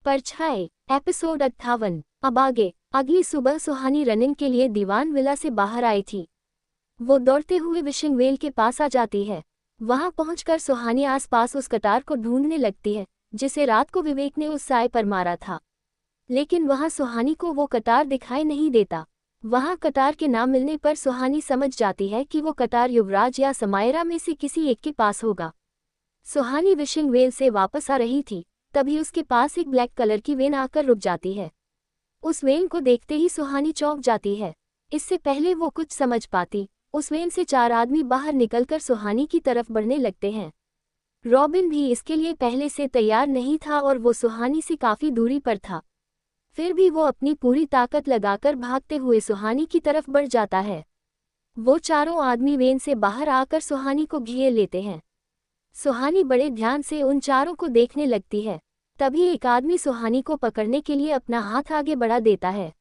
परछाई एपिसोड 58। अब आगे। अगली सुबह सुहानी रनिंग के लिए दीवान विला से बाहर आई थी। वो दौड़ते हुए विशिंग वेल के पास आ जाती है। वहां पहुंचकर सुहानी आसपास उस कटार को ढूंढने लगती है जिसे रात को विवेक ने उस साय पर मारा था। लेकिन वहां सुहानी को वो कटार दिखाई नहीं देता। वहां कटार के ना मिलने पर सुहानी समझ जाती है कि वो कटार युवराज या समायरा में से किसी एक के पास होगा। सुहानी विशिंग वेल से वापस आ रही थी, तभी उसके पास एक ब्लैक कलर की वेन आकर रुक जाती है। उस वेन को देखते ही सुहानी चौंक जाती है। इससे पहले वो कुछ समझ पाती, उस वेन से 4 आदमी बाहर निकलकर सुहानी की तरफ बढ़ने लगते हैं। रॉबिन भी इसके लिए पहले से तैयार नहीं था और वो सुहानी से काफी दूरी पर था। फिर भी वो अपनी पूरी ताकत लगाकर भागते हुए सुहानी की तरफ बढ़ जाता है। वो चारों आदमी वेन से बाहर आकर सुहानी को घेर लेते हैं। सुहानी बड़े ध्यान से उन चारों को देखने लगती है। तभी एक आदमी सुहानी को पकड़ने के लिए अपना हाथ आगे बढ़ा देता है।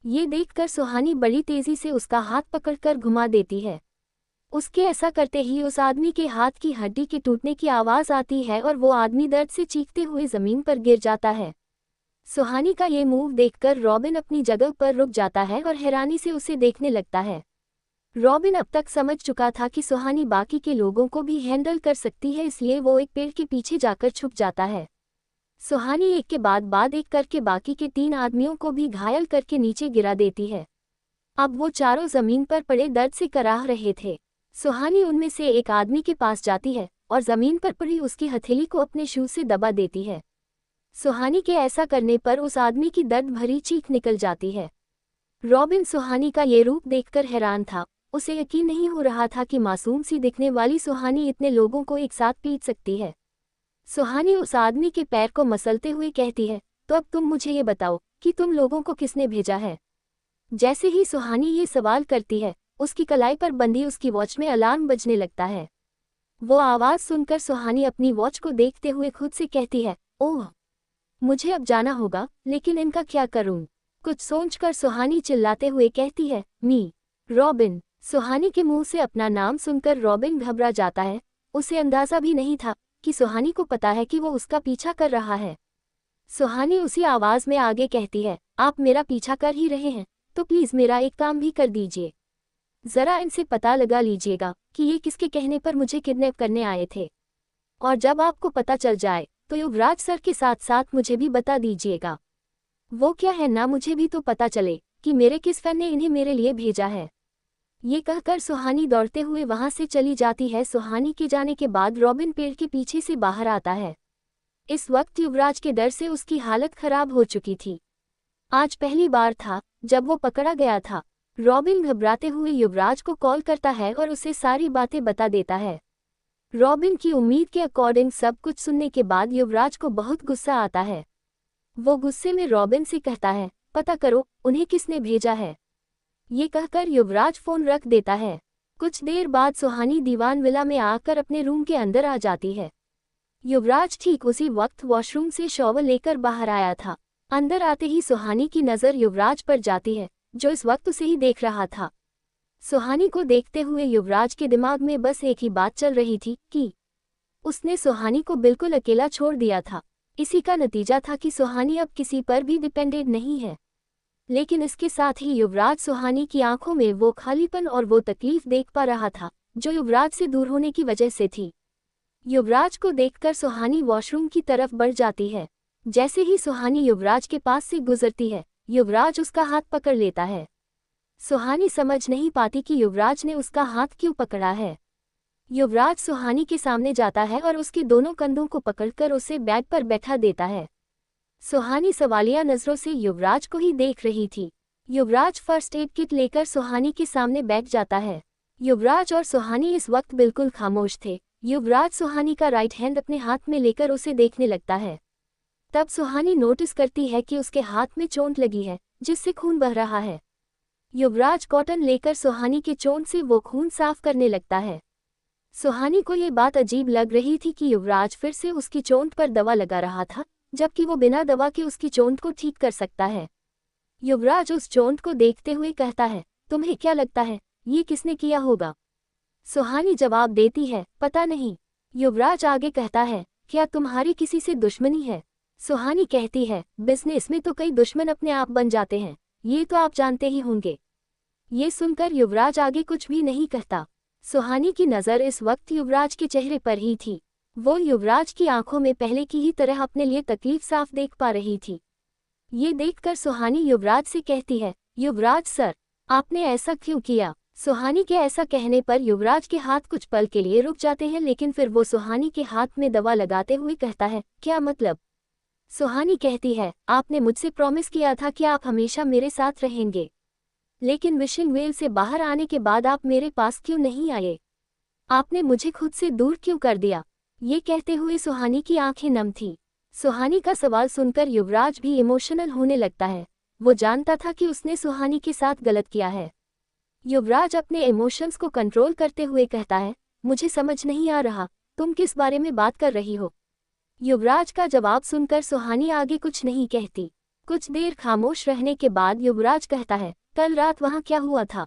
ये देखकर सुहानी बड़ी तेजी से उसका हाथ पकड़कर घुमा देती है। उसके ऐसा करते ही उस आदमी के हाथ की हड्डी के टूटने की आवाज आती है और वो आदमी दर्द से चीखते हुए जमीन पर गिर जाता है। सुहानी का ये मूव देखकर रॉबिन अपनी जगह पर रुक जाता है और हैरानी से उसे देखने लगता है। रॉबिन अब तक समझ चुका था कि सुहानी बाकी के लोगों को भी हैंडल कर सकती है, इसलिए वो एक पेड़ के पीछे जाकर छुप जाता है। सुहानी एक के बाद एक करके बाकी के 3 आदमियों को भी घायल करके नीचे गिरा देती है। अब वो चारों जमीन पर पड़े दर्द से कराह रहे थे। सुहानी उनमें से एक आदमी के पास जाती है और जमीन पर पड़ी उसकी हथेली को अपने शूज से दबा देती है। सुहानी के ऐसा करने पर उस आदमी की दर्द भरी चीख निकल जाती है। रॉबिन सुहानी का ये रूप देखकर हैरान था। उसे यकीन नहीं हो रहा था कि मासूम सी दिखने वाली सुहानी इतने लोगों को एक साथ पीट सकती है। सुहानी उस आदमी के पैर को मसलते हुए कहती है, तो अब तुम मुझे ये बताओ कि तुम लोगों को किसने भेजा है। जैसे ही सुहानी ये सवाल करती है, उसकी कलाई पर बंधी उसकी वॉच में अलार्म बजने लगता है। वो आवाज़ सुनकर सुहानी अपनी वॉच को देखते हुए खुद से कहती है, ओह, मुझे अब जाना होगा, लेकिन इनका क्या करूं? कुछ सोचकर सुहानी चिल्लाते हुए कहती है, मी रॉबिन। सुहानी के मुंह से अपना नाम सुनकर रॉबिन घबरा जाता है। उसे अंदाजा भी नहीं था कि सुहानी को पता है कि वो उसका पीछा कर रहा है। सुहानी उसी आवाज में आगे कहती है, आप मेरा पीछा कर ही रहे हैं, तो प्लीज मेरा एक काम भी कर दीजिए। जरा इनसे पता लगा लीजिएगा कि ये किसके कहने पर मुझे किडनैप करने आए थे, और जब आपको पता चल जाए तो युवराज सर के साथ साथ मुझे भी बता दीजिएगा। वो क्या है ना, मुझे भी तो पता चले कि मेरे किस फैन ने इन्हें मेरे लिए भेजा है। ये कहकर सुहानी दौड़ते हुए वहां से चली जाती है। सुहानी के जाने के बाद रॉबिन पेड़ के पीछे से बाहर आता है। इस वक्त युवराज के डर से उसकी हालत खराब हो चुकी थी। आज पहली बार था जब वो पकड़ा गया था। रॉबिन घबराते हुए युवराज को कॉल करता है और उसे सारी बातें बता देता है। रॉबिन की उम्मीद के अकॉर्डिंग सब कुछ सुनने के बाद युवराज को बहुत गुस्सा आता है। वो गुस्से में रॉबिन से कहता है, पता करो उन्हें किसने भेजा है। ये कहकर युवराज फोन रख देता है। कुछ देर बाद सुहानी दीवान विला में आकर अपने रूम के अंदर आ जाती है। युवराज ठीक उसी वक्त वॉशरूम से शॉवर लेकर बाहर आया था। अंदर आते ही सुहानी की नज़र युवराज पर जाती है, जो इस वक्त उसे ही देख रहा था। सुहानी को देखते हुए युवराज के दिमाग में बस एक ही बात चल रही थी कि उसने सुहानी को बिल्कुल अकेला छोड़ दिया था। इसी का नतीजा था कि सुहानी अब किसी पर भी डिपेंडेंट नहीं है। लेकिन इसके साथ ही युवराज सुहानी की आंखों में वो खालीपन और वो तकलीफ देख पा रहा था जो युवराज से दूर होने की वजह से थी। युवराज को देखकर सुहानी वॉशरूम की तरफ बढ़ जाती है। जैसे ही सुहानी युवराज के पास से गुजरती है, युवराज उसका हाथ पकड़ लेता है। सुहानी समझ नहीं पाती कि युवराज ने उसका हाथ क्यों पकड़ा है। युवराज सुहानी के सामने जाता है और उसके दोनों कंधों को पकड़कर उसे बेड पर बैठा देता है। सुहानी सवालिया नजरों से युवराज को ही देख रही थी। युवराज फर्स्ट एड किट लेकर सुहानी के सामने बैठ जाता है। युवराज और सुहानी इस वक्त बिल्कुल खामोश थे। युवराज सुहानी का राइट हैंड अपने हाथ में लेकर उसे देखने लगता है। तब सुहानी नोटिस करती है कि उसके हाथ में चोट लगी है, जिससे खून बह रहा है। युवराज कॉटन लेकर सुहानी के चोट से वो खून साफ करने लगता है। सुहानी को ये बात अजीब लग रही थी कि युवराज फिर से उसकी चोट पर दवा लगा रहा था, जबकि वो बिना दवा के उसकी चोट को ठीक कर सकता है। युवराज उस चोट को देखते हुए कहता है, तुम्हें क्या लगता है ये किसने किया होगा? सुहानी जवाब देती है, पता नहीं। युवराज आगे कहता है, क्या तुम्हारी किसी से दुश्मनी है? सुहानी कहती है, बिजनेस में तो कई दुश्मन अपने आप बन जाते हैं, ये तो आप जानते ही होंगे। ये सुनकर युवराज आगे कुछ भी नहीं कहता। सुहानी की नज़र इस वक्त युवराज के चेहरे पर ही थी। वो युवराज की आंखों में पहले की ही तरह अपने लिए तकलीफ साफ देख पा रही थी। ये देखकर सुहानी युवराज से कहती है, युवराज सर, आपने ऐसा क्यों किया? सुहानी के ऐसा कहने पर युवराज के हाथ कुछ पल के लिए रुक जाते हैं, लेकिन फिर वो सुहानी के हाथ में दवा लगाते हुए कहता है, क्या मतलब? सुहानी कहती है, आपने मुझसे प्रॉमिस किया था कि आप हमेशा मेरे साथ रहेंगे, लेकिन विशिंग वेल से बाहर आने के बाद आप मेरे पास क्यों नहीं आए? आपने मुझे खुद से दूर क्यों कर दिया? ये कहते हुए सुहानी की आंखें नम थीं। सुहानी का सवाल सुनकर युवराज भी इमोशनल होने लगता है। वो जानता था कि उसने सुहानी के साथ गलत किया है। युवराज अपने इमोशंस को कंट्रोल करते हुए कहता है, मुझे समझ नहीं आ रहा, तुम किस बारे में बात कर रही हो? युवराज का जवाब सुनकर सुहानी आगे कुछ नहीं कहती। कुछ देर खामोश रहने के बाद युवराज कहता है, कल रात वहाँ क्या हुआ था?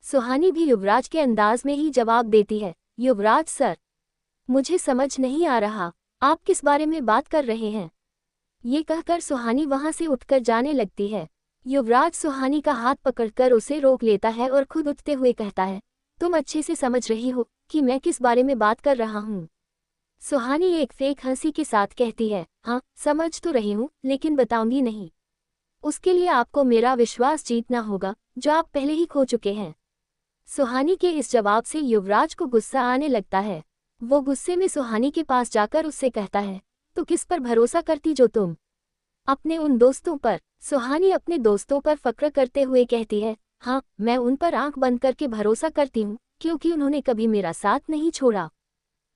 सुहानी भी युवराज के अंदाज में ही जवाब देती है, युवराज सर, मुझे समझ नहीं आ रहा, आप किस बारे में बात कर रहे हैं? ये कहकर सुहानी वहाँ से उठकर जाने लगती है। युवराज सुहानी का हाथ पकड़कर उसे रोक लेता है और खुद उठते हुए कहता है, तुम अच्छे से समझ रही हो कि मैं किस बारे में बात कर रहा हूँ? सुहानी एक फेक हंसी के साथ कहती है, हाँ समझ तो रही हूँ, लेकिन बताऊंगी नहीं। उसके लिए आपको मेरा विश्वास जीतना होगा, जो आप पहले ही खो चुके हैं। सुहानी के इस जवाब से युवराज को गुस्सा आने लगता है। वो गुस्से में सुहानी के पास जाकर उससे कहता है, तो किस पर भरोसा करती जो तुम? अपने उन दोस्तों पर? सुहानी अपने दोस्तों पर फक्र करते हुए कहती है, हाँ मैं उन पर आंख बंद करके भरोसा करती हूँ, क्योंकि उन्होंने कभी मेरा साथ नहीं छोड़ा।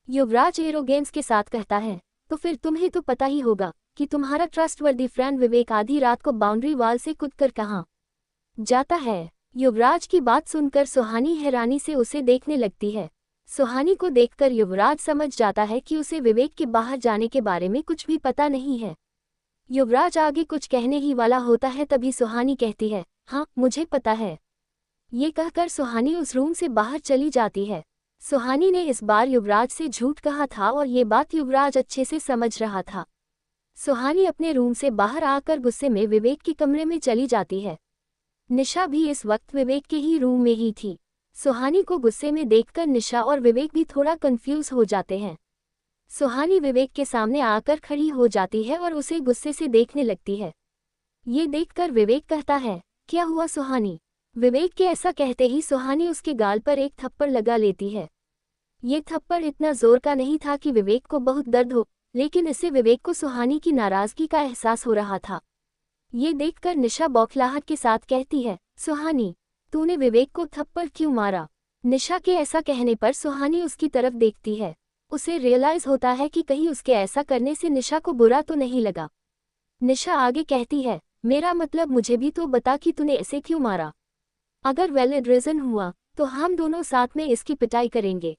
युवराज एरोगेंस के साथ कहता है, तो फिर तुम्हें तो पता ही होगा कि तुम्हारा ट्रस्टवर्दी फ्रेंड विवेक आधी रात को बाउंड्री वाल से कूदकर कहाँ जाता है। युवराज की बात सुनकर सुहानी हैरानी से उसे देखने लगती है। सुहानी को देखकर युवराज समझ जाता है कि उसे विवेक के बाहर जाने के बारे में कुछ भी पता नहीं है। युवराज आगे कुछ कहने ही वाला होता है, तभी सुहानी कहती है, हाँ मुझे पता है। ये कहकर सुहानी उस रूम से बाहर चली जाती है। सुहानी ने इस बार युवराज से झूठ कहा था और ये बात युवराज अच्छे से समझ रहा था। सुहानी अपने रूम से बाहर आकर गुस्से में विवेक के कमरे में चली जाती है। निशा भी इस वक्त विवेक के ही रूम में ही थी। सुहानी को गुस्से में देखकर निशा और विवेक भी थोड़ा कंफ्यूज हो जाते हैं। सुहानी विवेक के सामने आकर खड़ी हो जाती है और उसे गुस्से से देखने लगती है। ये देखकर विवेक कहता है, क्या हुआ सुहानी? विवेक के ऐसा कहते ही सुहानी उसके गाल पर एक थप्पड़ लगा लेती है। ये थप्पड़ इतना जोर का नहीं था कि विवेक को बहुत दर्द हो, लेकिन इससे विवेक को सुहानी की नाराजगी का एहसास हो रहा था। ये देखकर निशा बौखलाहट के साथ कहती है, सुहानी, तूने विवेक को थप्पड़ क्यों मारा? निशा के ऐसा कहने पर सुहानी उसकी तरफ देखती है। उसे रियलाइज होता है कि कहीं उसके ऐसा करने से निशा को बुरा तो नहीं लगा। निशा आगे कहती है, मेरा मतलब मुझे भी तो बता कि तूने ऐसे क्यों मारा। अगर वैलिड रीजन हुआ तो हम दोनों साथ में इसकी पिटाई करेंगे।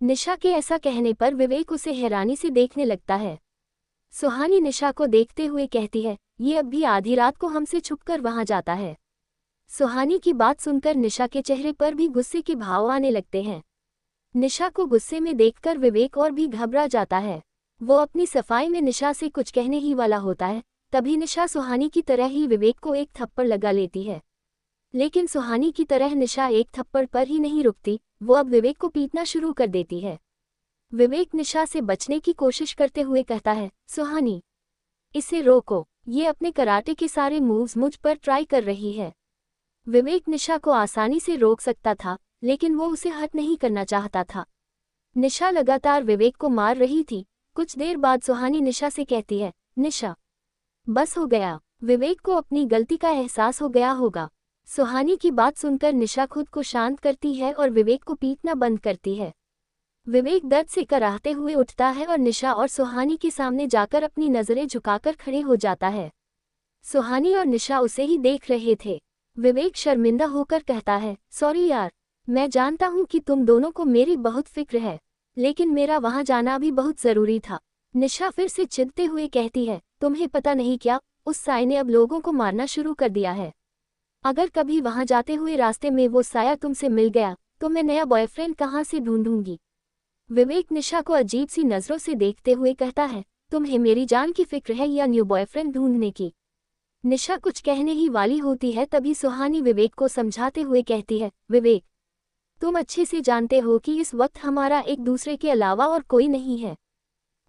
निशा के ऐसा कहने पर विवेक उसे हैरानी से देखने लगता है। सुहानी निशा को देखते हुए कहती है, ये अब भी आधी रात को हमसे छुपकर वहां जाता है। सुहानी की बात सुनकर निशा के चेहरे पर भी गुस्से के भाव आने लगते हैं। निशा को गुस्से में देखकर विवेक और भी घबरा जाता है। वो अपनी सफाई में निशा से कुछ कहने ही वाला होता है, तभी निशा सुहानी की तरह ही विवेक को एक थप्पड़ लगा लेती है। लेकिन सुहानी की तरह निशा एक थप्पड़ पर ही नहीं रुकती, वो अब विवेक को पीटना शुरू कर देती है। विवेक निशा से बचने की कोशिश करते हुए कहता है, सुहानी, इसे रोको, ये अपने कराटे के सारे मूव्स मुझ पर ट्राई कर रही है। विवेक निशा को आसानी से रोक सकता था, लेकिन वो उसे हर्ट नहीं करना चाहता था। निशा लगातार विवेक को मार रही थी। कुछ देर बाद सुहानी निशा से कहती है, निशा, बस हो गया, विवेक को अपनी गलती का एहसास हो गया होगा। सुहानी की बात सुनकर निशा खुद को शांत करती है और विवेक को पीटना बंद करती है। विवेक दर्द से कराहते हुए उठता है और निशा और सुहानी के सामने जाकर अपनी नजरें झुकाकर खड़े हो जाता है। सुहानी और निशा उसे ही देख रहे थे। विवेक शर्मिंदा होकर कहता है, सॉरी यार, मैं जानता हूँ कि तुम दोनों को मेरी बहुत फिक्र है, लेकिन मेरा वहाँ जाना भी बहुत ज़रूरी था। निशा फिर से चिढ़ते हुए कहती है, तुम्हें पता नहीं क्या, उस साय ने अब लोगों को मारना शुरू कर दिया है। अगर कभी वहाँ जाते हुए रास्ते में वो साया तुमसे मिल गया तो मैं नया बॉयफ्रेंड कहाँ से ढूंढूंगी। विवेक निशा को अजीब सी नज़रों से देखते हुए कहता है, तुम्हें मेरी जान की फिक्र है या न्यू बॉयफ्रेंड ढूंढने की? निशा कुछ कहने ही वाली होती है, तभी सुहानी विवेक को समझाते हुए कहती है, विवेक, तुम अच्छे से जानते हो कि इस वक्त हमारा एक दूसरे के अलावा और कोई नहीं है।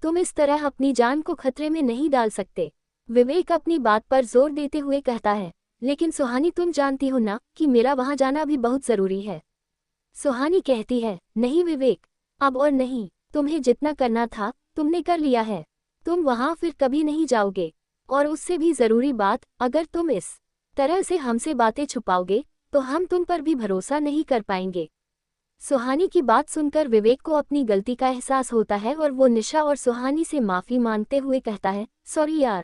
तुम इस तरह अपनी जान को खतरे में नहीं डाल सकते। विवेक अपनी बात पर जोर देते हुए कहता है, लेकिन सुहानी तुम जानती हो ना कि मेरा वहां जाना भी बहुत जरूरी है। सुहानी कहती है, नहीं विवेक, अब और नहीं, तुम्हें जितना करना था तुमने कर लिया है। तुम वहां फिर कभी नहीं जाओगे। और उससे भी जरूरी बात, अगर तुम इस तरह से हमसे बातें छुपाओगे तो हम तुम पर भी भरोसा नहीं कर पाएंगे। सुहानी की बात सुनकर विवेक को अपनी गलती का एहसास होता है और वो निशा और सुहानी से माफी मांगते हुए कहता है, सॉरी यार,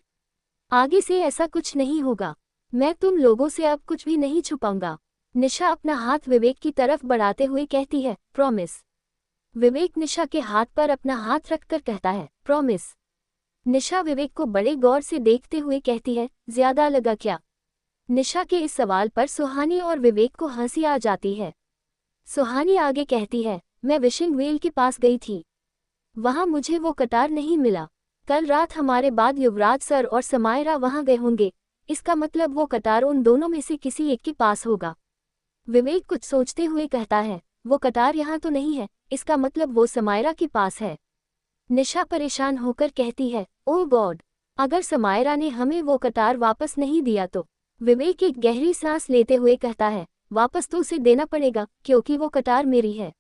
आगे से ऐसा कुछ नहीं होगा। मैं तुम लोगों से अब कुछ भी नहीं छुपाऊंगा। निशा अपना हाथ विवेक की तरफ बढ़ाते हुए कहती है, प्रॉमिस। विवेक निशा के हाथ पर अपना हाथ रखकर कहता है, प्रॉमिस। निशा विवेक को बड़े गौर से देखते हुए कहती है, ज्यादा लगा क्या? निशा के इस सवाल पर सुहानी और विवेक को हंसी आ जाती है। सुहानी आगे कहती है, मैं विशिंग वेल के पास गई थी, वहां मुझे वो कटार नहीं मिला। कल रात हमारे बाद युवराज सर और समायरा वहां गए होंगे, इसका मतलब वो कटार उन दोनों में से किसी एक के पास होगा। विवेक कुछ सोचते हुए कहता है, वो कटार यहाँ तो नहीं है, इसका मतलब वो समायरा के पास है। निशा परेशान होकर कहती है, ओह गॉड, अगर समायरा ने हमें वो कटार वापस नहीं दिया तो? विवेक एक गहरी सांस लेते हुए कहता है, वापस तो उसे देना पड़ेगा क्योंकि वो कटार मेरी है।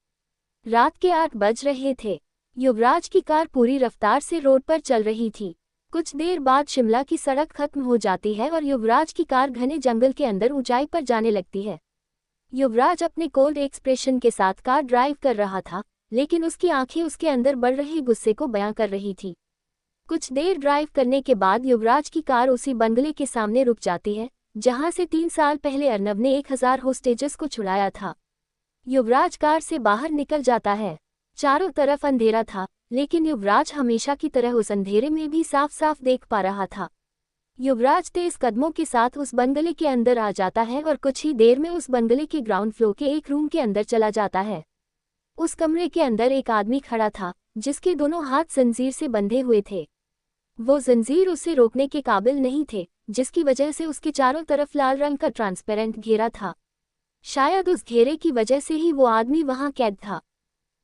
रात के 8 बज रहे थे। युवराज की कार पूरी रफ्तार से रोड पर चल रही थी। कुछ देर बाद शिमला की सड़क खत्म हो जाती है और युवराज की कार घने जंगल के अंदर ऊंचाई पर जाने लगती है। युवराज अपने कोल्ड एक्सप्रेशन के साथ कार ड्राइव कर रहा था, लेकिन उसकी आंखें उसके अंदर बढ़ रहे गुस्से को बयां कर रही थी। कुछ देर ड्राइव करने के बाद युवराज की कार उसी बंगले के सामने रुक जाती है जहां से 3 साल पहले अर्नब ने 1000 होस्टेजेस को छुड़ाया था। युवराज कार से बाहर निकल जाता है। चारों तरफ अंधेरा था, लेकिन युवराज हमेशा की तरह उस अंधेरे में भी साफ साफ देख पा रहा था। युवराज तेज कदमों के साथ उस बंगले के अंदर आ जाता है और कुछ ही देर में उस बंगले के ग्राउंड फ्लोर के एक रूम के अंदर चला जाता है। उस कमरे के अंदर एक आदमी खड़ा था जिसके दोनों हाथ जंजीर से बंधे हुए थे। वो जंजीर उसे रोकने के काबिल नहीं थे, जिसकी वजह से उसके चारों तरफ लाल रंग का ट्रांसपेरेंट घेरा था। शायद उस घेरे की वजह से ही वो आदमी वहां कैद था।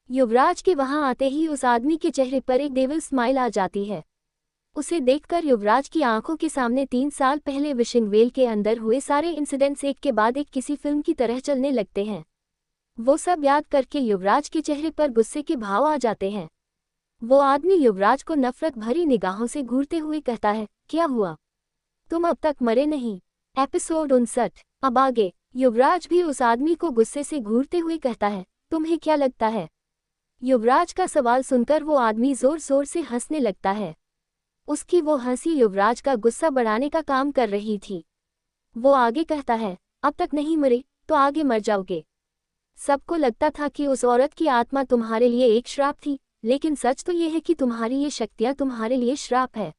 युवराज के वहां आते ही उस आदमी के चेहरे पर एक डेविल स्माइल आ जाती है। उसे देखकर युवराज की आंखों के सामने 3 साल पहले विशिंग वेल के अंदर हुए सारे इंसिडेंट्स एक के बाद एक किसी फिल्म की तरह चलने लगते हैं। वो सब याद करके युवराज के चेहरे पर गुस्से के भाव आ जाते हैं। वो आदमी युवराज को नफरत भरी निगाहों से घूरते हुए कहता है, क्या हुआ? तुम अब तक मरे नहीं। एपिसोड 59। अब आगे। युवराज भी उस आदमी को गुस्से से घूरते हुए कहता है, तुम्हें क्या लगता है? युवराज का सवाल सुनकर वो आदमी जोर जोर से हंसने लगता है। उसकी वो हंसी युवराज का गुस्सा बढ़ाने का काम कर रही थी। वो आगे कहता है, अब तक नहीं मरे तो आगे मर जाओगे। सबको लगता था कि उस औरत की आत्मा तुम्हारे लिए एक श्राप थी, लेकिन सच तो ये है कि तुम्हारी ये शक्तियाँ तुम्हारे लिए श्राप है।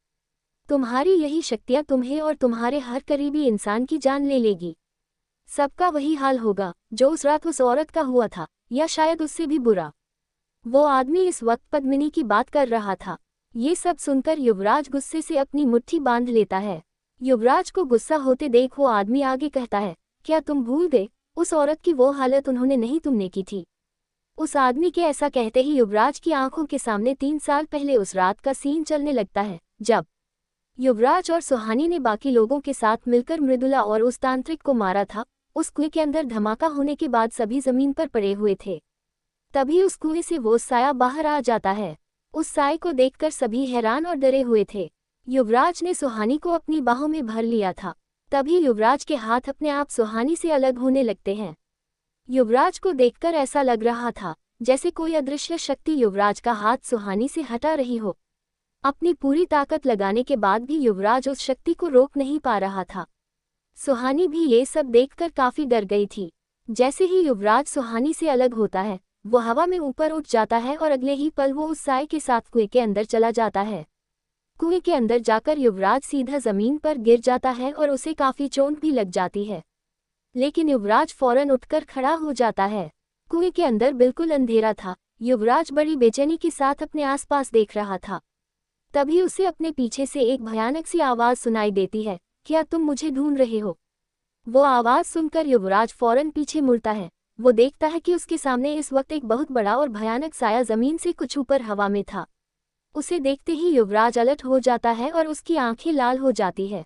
तुम्हारी यही शक्तियाँ तुम्हें और तुम्हारे हर करीबी इंसान की जान ले लेगी। सबका वही हाल होगा जो उस रात उस औरत का हुआ था, या शायद उससे भी बुरा। वो आदमी इस वक्त पद्मिनी की बात कर रहा था। ये सब सुनकर युवराज गुस्से से अपनी मुट्ठी बांध लेता है। युवराज को गुस्सा होते देख वो आदमी आगे कहता है, क्या तुम भूल गए उस औरत की वो हालत उन्होंने नहीं तुमने की थी? उस आदमी के ऐसा कहते ही युवराज की आंखों के सामने 3 साल पहले उस रात का सीन चलने लगता है, जब युवराज और सुहानी ने बाकी लोगों के साथ मिलकर मृदुला और उस तांत्रिक को मारा था। उस कुएं के अंदर धमाका होने के बाद सभी जमीन पर पड़े हुए थे। तभी उस कुएं से वो साया बाहर आ जाता है। उस साए को देखकर सभी हैरान और डरे हुए थे। युवराज ने सुहानी को अपनी बाहों में भर लिया था। तभी युवराज के हाथ अपने आप सुहानी से अलग होने लगते हैं। युवराज को देखकर ऐसा लग रहा था जैसे कोई अदृश्य शक्ति युवराज का हाथ सुहानी से हटा रही हो। अपनी पूरी ताकत लगाने के बाद भी युवराज उस शक्ति को रोक नहीं पा रहा था। सुहानी भी ये सब देखकर काफी डर गई थी। जैसे ही युवराज सुहानी से अलग होता है, वो हवा में ऊपर उठ जाता है और अगले ही पल वो उस साए के साथ कुएं के अंदर चला जाता है। कुएं के अंदर जाकर युवराज सीधा जमीन पर गिर जाता है और उसे काफी चोट भी लग जाती है, लेकिन युवराज फौरन उठकर खड़ा हो जाता है। कुएं के अंदर बिल्कुल अंधेरा था। युवराज बड़ी बेचैनी के साथ अपने आसपास देख रहा था। तभी उसे अपने पीछे से एक भयानक सी आवाज सुनाई देती है, क्या तुम मुझे ढूंढ रहे हो? वो आवाज सुनकर युवराज फौरन पीछे मुड़ता है। वो देखता है कि उसके सामने इस वक्त एक बहुत बड़ा और भयानक साया जमीन से कुछ ऊपर हवा में था। उसे देखते ही युवराज अलर्ट हो जाता है और उसकी आंखें लाल हो जाती है।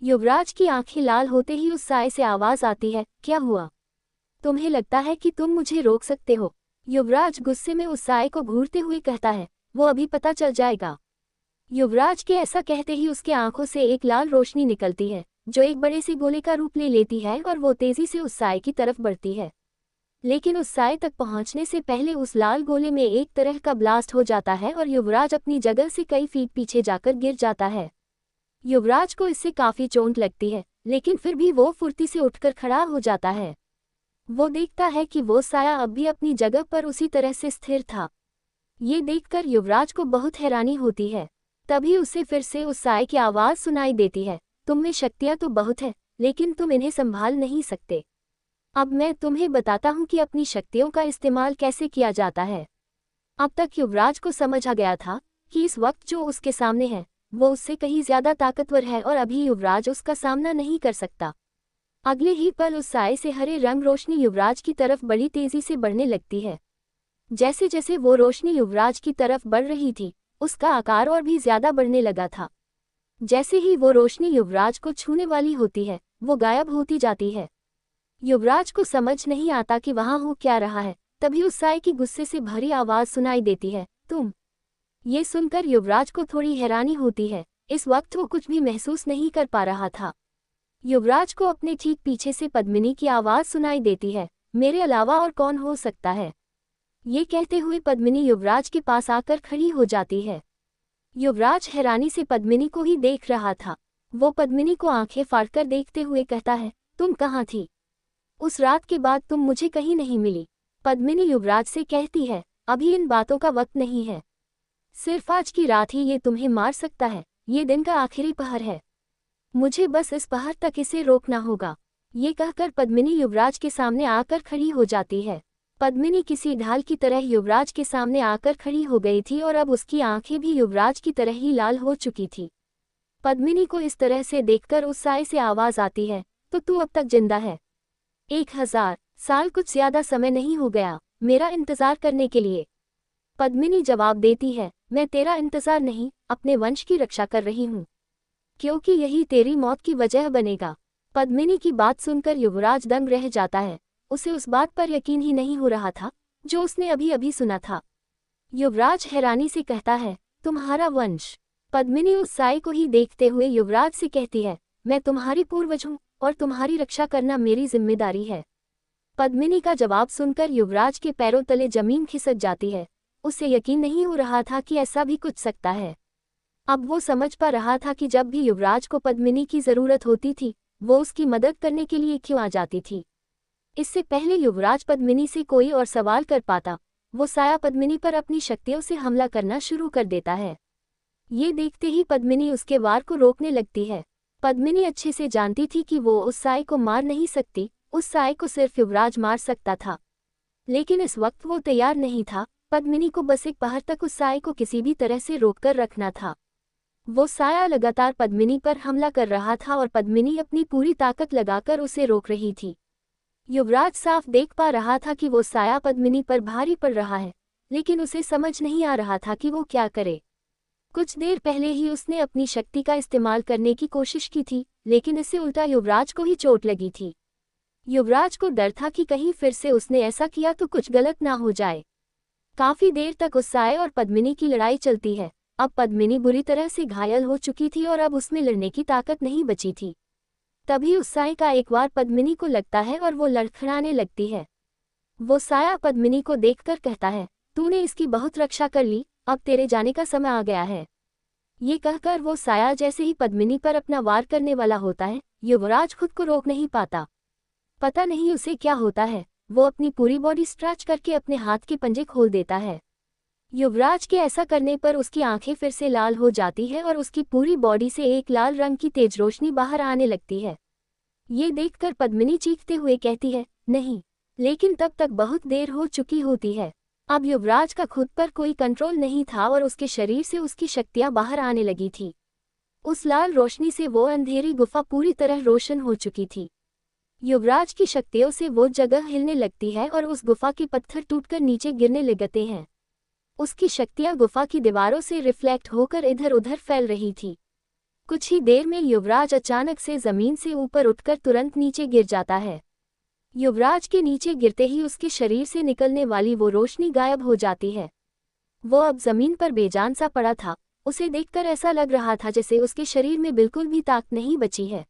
युवराज की आंखें लाल होते ही उस साए से आवाज आती है, क्या हुआ? तुम्हें लगता है कि तुम मुझे रोक सकते हो? युवराज गुस्से में उस साए को घूरते हुए कहता है, वो अभी पता चल जाएगा। युवराज के ऐसा कहते ही उसके आंखों से एक लाल रोशनी निकलती है, जो एक बड़े से गोले का रूप ले लेती है और वो तेजी से उस साए की तरफ बढ़ती है। लेकिन उस साए तक पहुंचने से पहले उस लाल गोले में एक तरह का ब्लास्ट हो जाता है और युवराज अपनी जगह से कई फीट पीछे जाकर गिर जाता है। युवराज को इससे काफी चोट लगती है, लेकिन फिर भी वो फुर्ती से उठकर खड़ा हो जाता है। वो देखता है कि वो साया अब भी अपनी जगह पर उसी तरह से स्थिर था। ये देखकर युवराज को बहुत हैरानी होती है। तभी उसे फिर से उस साए की आवाज सुनाई देती है, तुम में शक्तियां तो बहुत है, लेकिन तुम इन्हें संभाल नहीं सकते। अब मैं तुम्हें बताता हूँ कि अपनी शक्तियों का इस्तेमाल कैसे किया जाता है। अब तक युवराज को समझ आ गया था कि इस वक्त जो उसके सामने है वो उससे कहीं ज्यादा ताकतवर है और अभी युवराज उसका सामना नहीं कर सकता। अगले ही पल उस साए से हरे रंग रोशनी युवराज की तरफ बड़ी तेजी से बढ़ने लगती है। जैसे जैसे वो रोशनी युवराज की तरफ बढ़ रही थी, उसका आकार और भी ज्यादा बढ़ने लगा था। जैसे ही वो रोशनी युवराज को छूने वाली होती है, वो गायब होती जाती है। युवराज को समझ नहीं आता कि वहां हो क्या रहा है। तभी उस साए की गुस्से से भरी आवाज सुनाई देती है, तुम। ये सुनकर युवराज को थोड़ी हैरानी होती है। इस वक्त वो कुछ भी महसूस नहीं कर पा रहा था। युवराज को अपने ठीक पीछे से पद्मिनी की आवाज सुनाई देती है, मेरे अलावा और कौन हो सकता है? ये कहते हुए पद्मिनी युवराज के पास आकर खड़ी हो जाती है। युवराज हैरानी से पद्मिनी को ही देख रहा था। वो पद्मिनी को आंखें फाड़कर देखते हुए कहता है, तुम कहाँ थी? उस रात के बाद तुम मुझे कहीं नहीं मिली। पद्मिनी युवराज से कहती है, अभी इन बातों का वक्त नहीं है। सिर्फ आज की रात ही ये तुम्हें मार सकता है। ये दिन का आखिरी पहर है। मुझे बस इस पहर तक इसे रोकना होगा। ये कहकर पद्मिनी युवराज के सामने आकर खड़ी हो जाती है। पद्मिनी किसी ढाल की तरह युवराज के सामने आकर खड़ी हो गई थी और अब उसकी आंखें भी युवराज की तरह ही लाल हो चुकी थी। पद्मिनी को इस तरह से देखकर उस साए से आवाज आती है, तो तू अब तक जिंदा है? 1000 साल कुछ ज्यादा समय नहीं हो गया मेरा इंतजार करने के लिए। पद्मिनी जवाब देती है, मैं तेरा इंतजार नहीं, अपने वंश की रक्षा कर रही हूँ, क्योंकि यही तेरी मौत की वजह बनेगा। पद्मिनी की बात सुनकर युवराज दंग रह जाता है। उसे उस बात पर यकीन ही नहीं हो रहा था जो उसने अभी अभी सुना था। युवराज हैरानी से कहता है, तुम्हारा वंश? पद्मिनी उस साए को ही देखते हुए युवराज से कहती है, मैं तुम्हारी पूर्वज हूँ और तुम्हारी रक्षा करना मेरी जिम्मेदारी है। पद्मिनी का जवाब सुनकर युवराज के पैरों तले जमीन खिसक जाती है। उसे यकीन नहीं हो रहा था कि ऐसा भी कुछ सकता है। अब वो समझ पा रहा था कि जब भी युवराज को पद्मिनी की जरूरत होती थी, वो उसकी मदद करने के लिए क्यों आ जाती थी। इससे पहले युवराज पद्मिनी से कोई और सवाल कर पाता, वो साया पद्मिनी पर अपनी शक्तियों से हमला करना शुरू कर देता है। ये देखते ही पद्मिनी उसके वार को रोकने लगती है। पद्मिनी अच्छे से जानती थी कि वो उस साए को मार नहीं सकती, उस साए को सिर्फ युवराज मार सकता था। लेकिन इस वक्त वो तैयार नहीं था। पद्मिनी को बस एक पहर तक उस साए को किसी भी तरह से रोककर रखना था। वो साया लगातार पद्मिनी पर हमला कर रहा था और पद्मिनी अपनी पूरी ताकत लगाकर उसे रोक रही थी। युवराज साफ देख पा रहा था कि वो साया पद्मिनी पर भारी पड़ रहा है, लेकिन उसे समझ नहीं आ रहा था कि वो क्या करे। कुछ देर पहले ही उसने अपनी शक्ति का इस्तेमाल करने की कोशिश की थी, लेकिन इससे उल्टा युवराज को ही चोट लगी थी। युवराज को डर था कि कहीं फिर से उसने ऐसा किया तो कुछ गलत ना हो जाए। काफी देर तक उस साए और पद्मिनी की लड़ाई चलती है। अब पद्मिनी बुरी तरह से घायल हो चुकी थी और अब उसमें लड़ने की ताकत नहीं बची थी। तभी उस साए का एक बार पद्मिनी को लगता है और वो लड़खड़ाने लगती है। वो साया पद्मिनी को देखकर कहता है, तूने इसकी बहुत रक्षा कर ली, अब तेरे जाने का समय आ गया है। ये कहकर वो साया जैसे ही पद्मिनी पर अपना वार करने वाला होता है, युवराज खुद को रोक नहीं पाता। पता नहीं उसे क्या होता है, वो अपनी पूरी बॉडी स्ट्रेच करके अपने हाथ के पंजे खोल देता है। युवराज के ऐसा करने पर उसकी आंखें फिर से लाल हो जाती है और उसकी पूरी बॉडी से एक लाल रंग की तेज रोशनी बाहर आने लगती है। ये देखकर पद्मिनी चीखते हुए कहती है, नहीं। लेकिन तब तक बहुत देर हो चुकी होती है। अब युवराज का खुद पर कोई कंट्रोल नहीं था और उसके शरीर से उसकी शक्तियां बाहर आने लगी थी। उस लाल रोशनी से वो अंधेरी गुफा पूरी तरह रोशन हो चुकी थी। युवराज की शक्तियों से वो जगह हिलने लगती है और उस गुफा के पत्थर टूटकर नीचे गिरने लगते हैं। उसकी शक्तियां गुफा की दीवारों से रिफ्लेक्ट होकर इधर उधर फैल रही थी। कुछ ही देर में युवराज अचानक से जमीन से ऊपर उठकर तुरंत नीचे गिर जाता है। युवराज के नीचे गिरते ही उसके शरीर से निकलने वाली वो रोशनी गायब हो जाती है। वो अब जमीन पर बेजान सा पड़ा था। उसे देखकर ऐसा लग रहा था जैसे उसके शरीर में बिल्कुल भी ताकत नहीं बची है।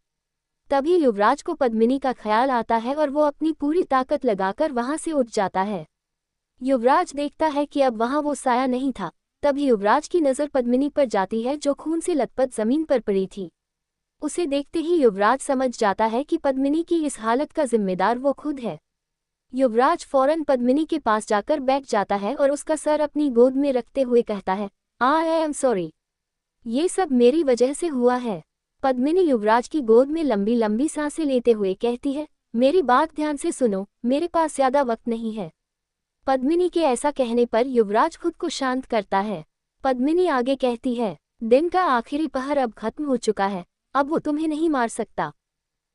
तभी युवराज को पद्मिनी का ख्याल आता है और वो अपनी पूरी ताकत लगाकर वहां से उठ जाता है। युवराज देखता है कि अब वहां वो साया नहीं था। तभी युवराज की नज़र पद्मिनी पर जाती है जो खून से लथपथ जमीन पर पड़ी थी। उसे देखते ही युवराज समझ जाता है कि पद्मिनी की इस हालत का जिम्मेदार वो खुद है। युवराज फौरन पद्मिनी के पास जाकर बैठ जाता है और उसका सर अपनी गोद में रखते हुए कहता है, आई एम सॉरी, ये सब मेरी वजह से हुआ है। पद्मिनी युवराज की गोद में लंबी लंबी सांसें लेते हुए कहती है, मेरी बात ध्यान से सुनो, मेरे पास ज्यादा वक्त नहीं है। पद्मिनी के ऐसा कहने पर युवराज खुद को शांत करता है। पद्मिनी आगे कहती है, दिन का आखिरी पहर अब खत्म हो चुका है, अब वो तुम्हें नहीं मार सकता।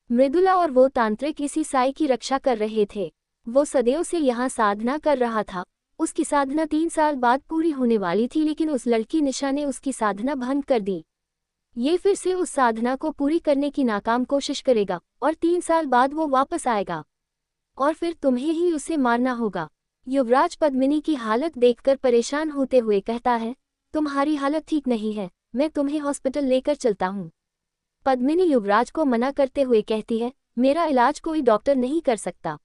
मृदुला और वो तांत्रिक इसी साई की रक्षा कर रहे थे। वो सदियों से यहाँ साधना कर रहा था। उसकी साधना 3 साल बाद पूरी होने वाली थी, लेकिन उस लड़की निशा ने उसकी साधना भंग कर दी। ये फिर से उस साधना को पूरी करने की नाकाम कोशिश करेगा और 3 साल बाद वो वापस आएगा और फिर तुम्हें ही उसे मारना होगा। युवराज पद्मिनी की हालत देखकर परेशान होते हुए कहता है, तुम्हारी हालत ठीक नहीं है, मैं तुम्हें हॉस्पिटल लेकर चलता हूँ। पद्मिनी युवराज को मना करते हुए कहती है, मेरा इलाज कोई डॉक्टर नहीं कर सकता।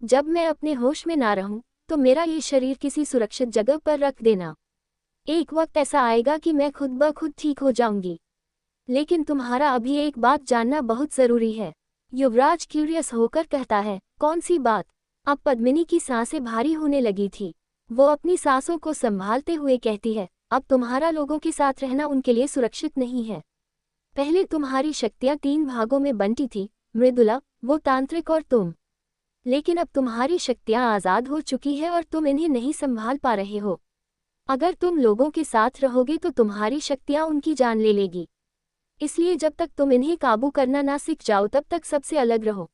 जब मैं अपने होश में ना रहूं तो मेरा ये शरीर किसी सुरक्षित जगह पर रख देना। एक वक्त ऐसा आएगा कि मैं खुद ब खुद ठीक हो जाऊंगी। लेकिन तुम्हारा अभी एक बात जानना बहुत जरूरी है। युवराज क्यूरियस होकर कहता है, कौन सी बात? अब पद्मिनी की सांसें भारी होने लगी थी। वो अपनी सांसों को संभालते हुए कहती है, अब तुम्हारा लोगों के साथ रहना उनके लिए सुरक्षित नहीं है। पहले तुम्हारी शक्तियां 3 भागों में बंटी थी, मृदुला, वो तांत्रिक और तुम। लेकिन अब तुम्हारी शक्तियां आज़ाद हो चुकी है और तुम इन्हें नहीं संभाल पा रहे हो। अगर तुम लोगों के साथ रहोगे तो तुम्हारी शक्तियां उनकी जान ले लेगी। इसलिए जब तक तुम इन्हें काबू करना ना सीख जाओ तब तक सबसे अलग रहो।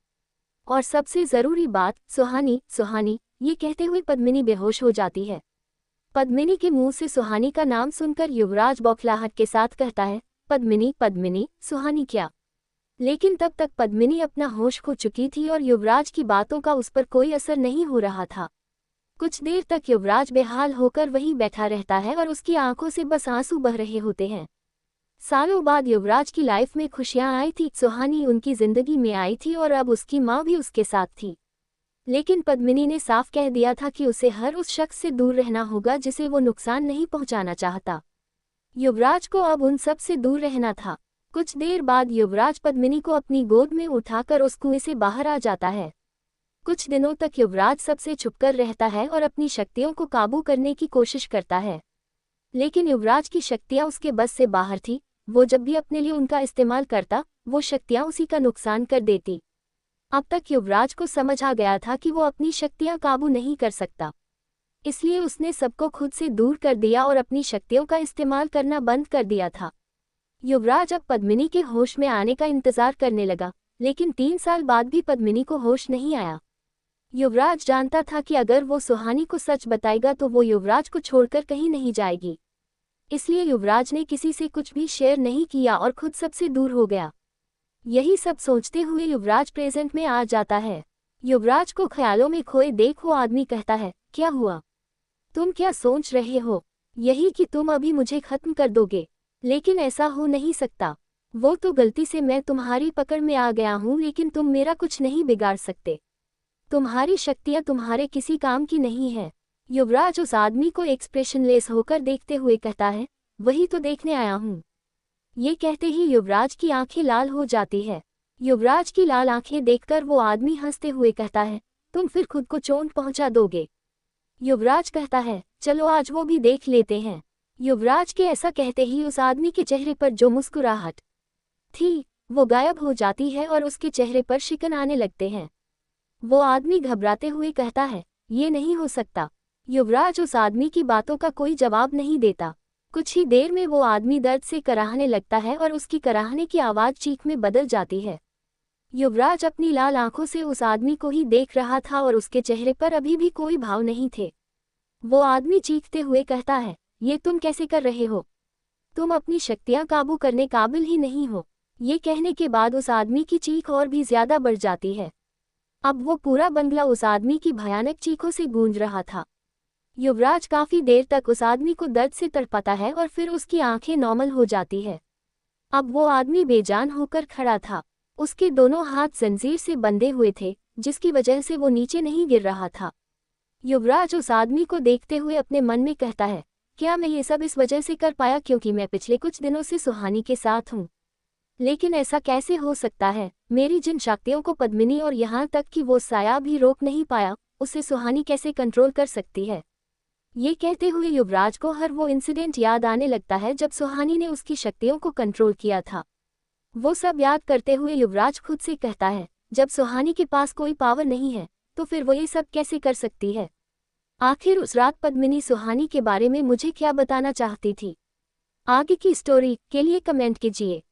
और सबसे ज़रूरी बात, सुहानी, सुहानी, ये कहते हुए पद्मिनी बेहोश हो जाती है। पद्मिनी के मुंह से सुहानी का नाम सुनकर युवराज बौखलाहट के साथ कहता है, पद्मिनी, पद्मिनी, सुहानी क्या? लेकिन तब तक पद्मिनी अपना होश खो चुकी थी और युवराज की बातों का उस पर कोई असर नहीं हो रहा था। कुछ देर तक युवराज बेहाल होकर वहीं बैठा रहता है और उसकी आंखों से बस आंसू बह रहे होते हैं। सालों बाद युवराज की लाइफ में खुशियां आई थी, सुहानी उनकी जिंदगी में आई थी और अब उसकी माँ भी उसके साथ थी। लेकिन पद्मिनी ने साफ कह दिया था कि उसे हर उस शख्स से दूर रहना होगा जिसे वो नुकसान नहीं पहुंचाना चाहता। युवराज को अब उन सब से दूर रहना था। कुछ देर बाद युवराज पद्मिनी को अपनी गोद में उठाकर उस कुएं से बाहर आ जाता है। कुछ दिनों तक युवराज सबसे छुपकर रहता है और अपनी शक्तियों को काबू करने की कोशिश करता है। लेकिन युवराज की शक्तियां उसके बस से बाहर थी। वो जब भी अपने लिए उनका इस्तेमाल करता, वो शक्तियां उसी का नुकसान कर देती। अब तक युवराज को समझ आ गया था कि वो अपनी शक्तियां काबू नहीं कर सकता। इसलिए उसने सबको खुद से दूर कर दिया और अपनी शक्तियों का इस्तेमाल करना बंद कर दिया था। युवराज अब पद्मिनी के होश में आने का इंतजार करने लगा, लेकिन 3 साल बाद भी पद्मिनी को होश नहीं आया। युवराज जानता था कि अगर वो सुहानी को सच बताएगा तो वो युवराज को छोड़कर कहीं नहीं जाएगी। इसलिए युवराज ने किसी से कुछ भी शेयर नहीं किया और खुद सबसे दूर हो गया। यही सब सोचते हुए युवराज प्रेजेंट में आ जाता है। युवराज को ख्यालों में खोए देख वो आदमी कहता है, क्या हुआ? तुम क्या सोच रहे हो? यही कि तुम अभी मुझे खत्म कर दोगे। लेकिन ऐसा हो नहीं सकता। वो तो गलती से मैं तुम्हारी पकड़ में आ गया हूँ, लेकिन तुम मेरा कुछ नहीं बिगाड़ सकते। तुम्हारी शक्तियाँ तुम्हारे किसी काम की नहीं है। युवराज उस आदमी को एक्सप्रेशनलेस होकर देखते हुए कहता है, वही तो देखने आया हूँ। ये कहते ही युवराज की आंखें लाल हो जाती है। युवराज की लाल आंखें देखकर वो आदमी हंसते हुए कहता है, तुम फिर खुद को चोट पहुंचा दोगे। युवराज कहता है, चलो आज वो भी देख लेते हैं। युवराज के ऐसा कहते ही उस आदमी के चेहरे पर जो मुस्कुराहट थी वो गायब हो जाती है और उसके चेहरे पर शिकन आने लगते हैं। वो आदमी घबराते हुए कहता है, ये नहीं हो सकता। युवराज उस आदमी की बातों का कोई जवाब नहीं देता। कुछ ही देर में वो आदमी दर्द से कराहने लगता है और उसकी कराहने की आवाज़ चीख में बदल जाती है। युवराज अपनी लाल आंखों से उस आदमी को ही देख रहा था और उसके चेहरे पर अभी भी कोई भाव नहीं थे। वो आदमी चीखते हुए कहता है, ये तुम कैसे कर रहे हो? तुम अपनी शक्तियां काबू करने काबिल ही नहीं हो। ये कहने के बाद उस आदमी की चीख और भी ज्यादा बढ़ जाती है। अब वो पूरा बंगला उस आदमी की भयानक चीखों से गूंज रहा था। युवराज काफी देर तक उस आदमी को दर्द से तड़पाता है और फिर उसकी आंखें नॉर्मल हो जाती है। अब वो आदमी बेजान होकर खड़ा था। उसके दोनों हाथ जंजीर से बंधे हुए थे, जिसकी वजह से वो नीचे नहीं गिर रहा था। युवराज उस आदमी को देखते हुए अपने मन में कहता है, क्या मैं ये सब इस वजह से कर पाया क्योंकि मैं पिछले कुछ दिनों से सुहानी के साथ हूँ? लेकिन ऐसा कैसे हो सकता है? मेरी जिन शक्तियों को पद्मिनी और यहाँ तक कि वो साया भी रोक नहीं पाया, उसे सुहानी कैसे कंट्रोल कर सकती है? ये कहते हुए युवराज को हर वो इंसिडेंट याद आने लगता है जब सुहानी ने उसकी शक्तियों को कंट्रोल किया था। वो सब याद करते हुए युवराज खुद से कहता है, जब सुहानी के पास कोई पावर नहीं है, तो फिर वो ये सब कैसे कर सकती है? आखिर उस रात पद्मिनी सुहानी के बारे में मुझे क्या बताना चाहती थी? आगे की स्टोरी के लिए कमेंट कीजिए।